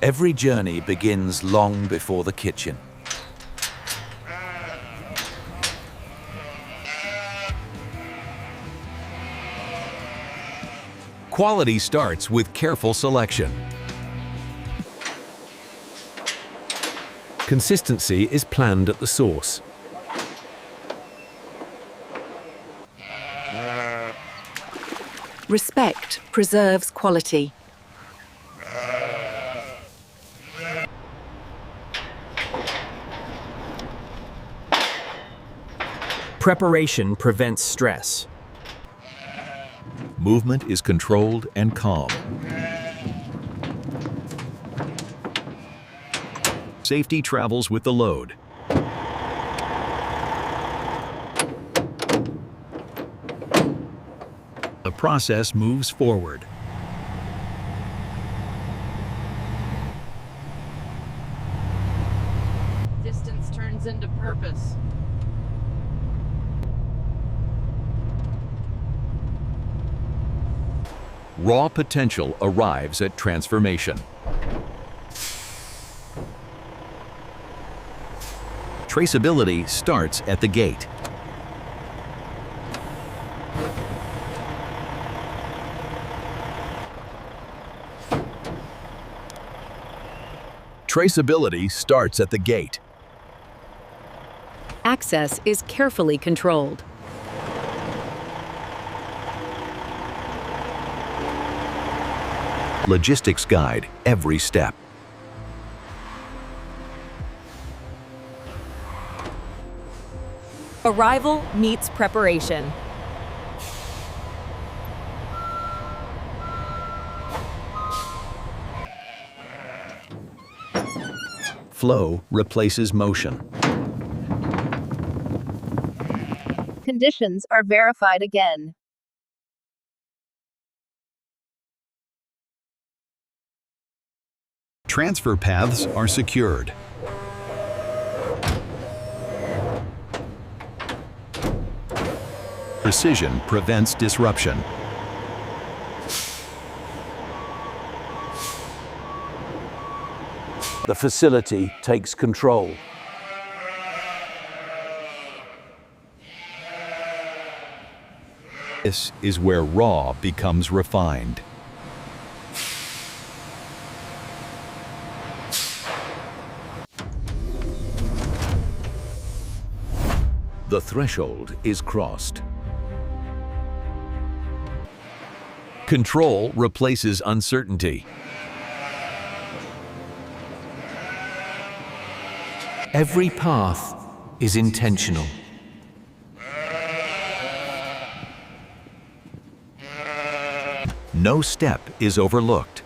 Every journey begins long before the kitchen. Quality starts with careful selection. Consistency is planned at the source. Respect preserves quality. Preparation prevents stress. Movement is controlled and calm. Safety travels with the load. The process moves forward. Distance turns into purpose. Raw potential arrives at transformation. Traceability starts at the gate. Traceability starts at the gate. Access is carefully controlled. Logistics guide every step. Arrival meets preparation. Flow replaces motion. Conditions are verified again. Transfer paths are secured. Precision prevents disruption. The facility takes control. This is where raw becomes refined. The threshold is crossed. Control replaces uncertainty. Every path is intentional. No step is overlooked.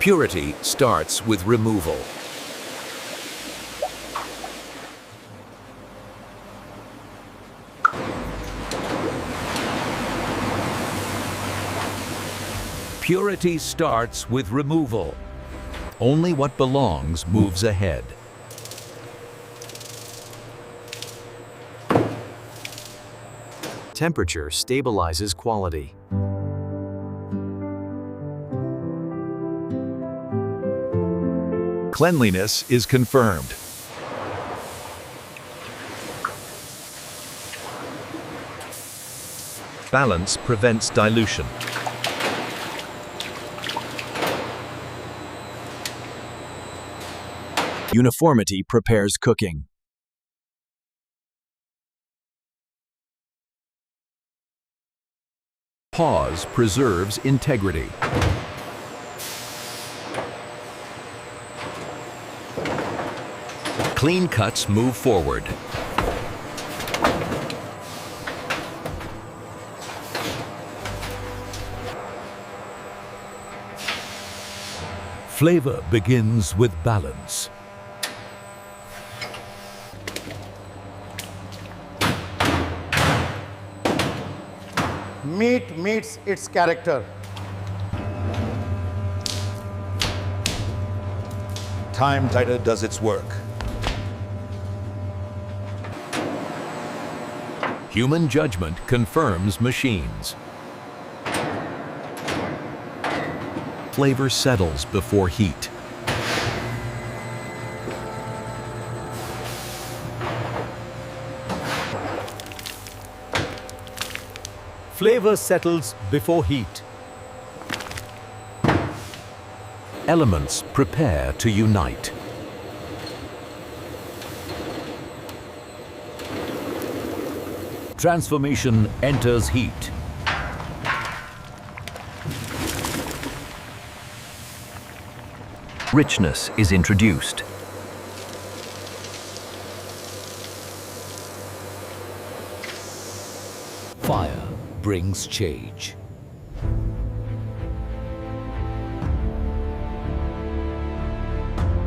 Purity starts with removal. Purity starts with removal. Only what belongs moves ahead. Temperature stabilizes quality. Cleanliness is confirmed. Balance prevents dilution. Uniformity prepares cooking. Pause preserves integrity. Clean cuts move forward. Flavor begins with balance. Meat meets its character. Time Tighter does its work. Human judgment confirms machines. Flavor settles before heat. Flavor settles before heat. Elements prepare to unite. Transformation enters heat. Richness is introduced. Fire brings change.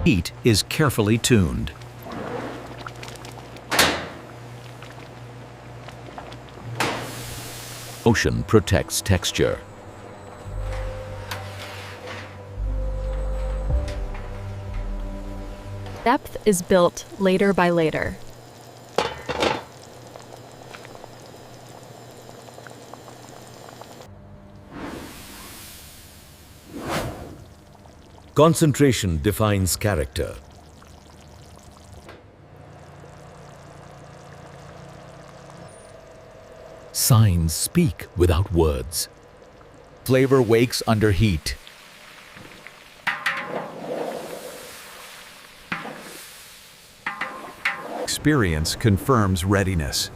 Heat is carefully tuned. Motion protects texture. Depth is built layer by layer. Concentration defines character. Signs speak without words. Flavor wakes under heat. Experience confirms readiness.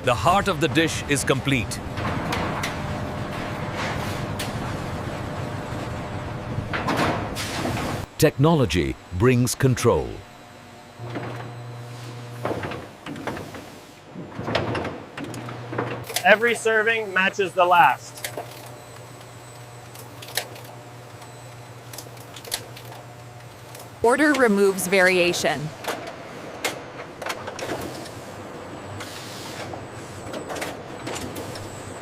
The heart of the dish is complete. Technology brings control. Every serving matches the last. Order removes variation.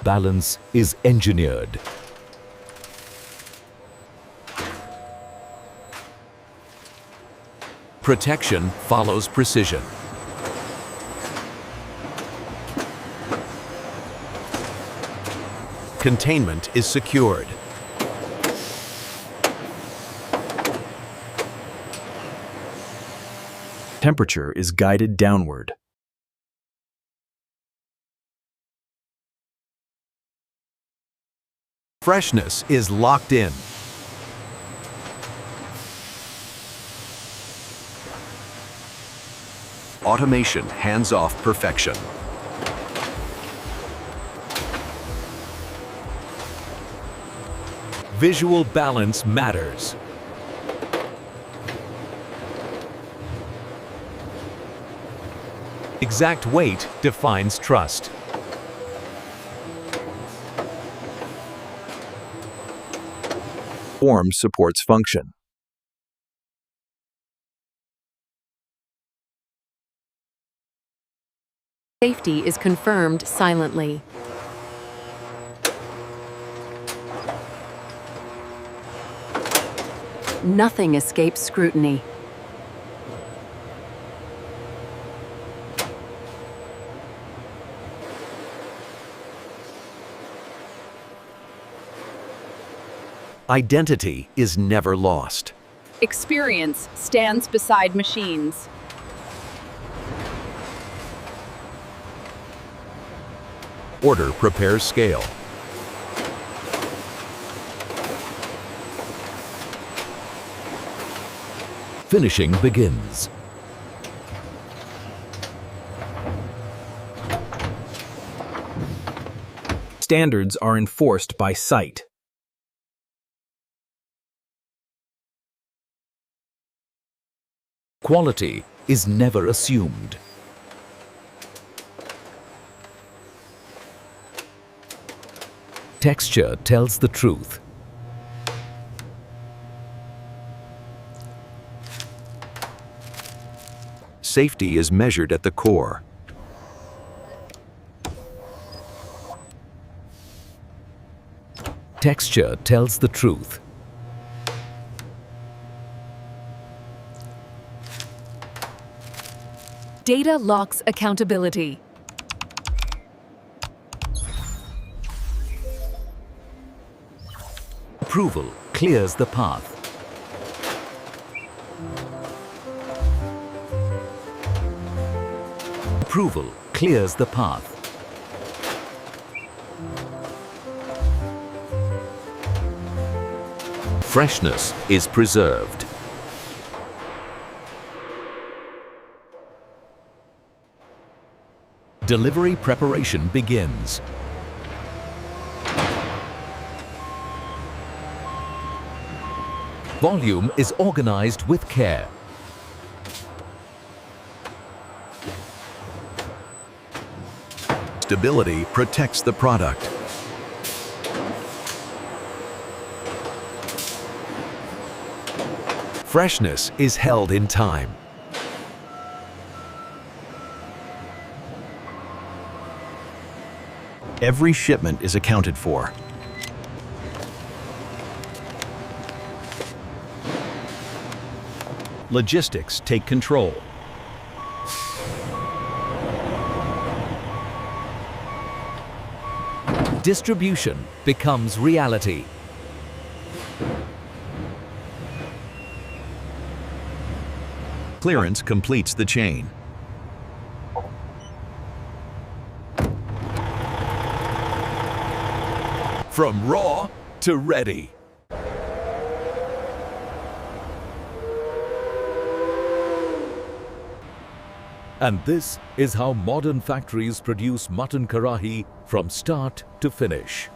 Balance is engineered. Protection follows precision. Containment is secured. Temperature is guided downward. Freshness is locked in. Automation hands off perfection. Visual balance matters. Exact weight defines trust. Form supports function. Safety is confirmed silently. Nothing escapes scrutiny. Identity is never lost. Experience stands beside machines. Order prepares scale. Finishing begins. Standards are enforced by sight. Quality is never assumed. Texture tells the truth. Safety is measured at the core. Texture tells the truth. Data locks accountability. Approval clears the path. Approval clears the path. Freshness is preserved. Delivery preparation begins. Volume is organized with care. Stability protects the product. Freshness is held in time. Every shipment is accounted for. Logistics take control. Distribution becomes reality. Clearance completes the chain. From raw to ready. And this is how modern factories produce mutton karahi from start to finish.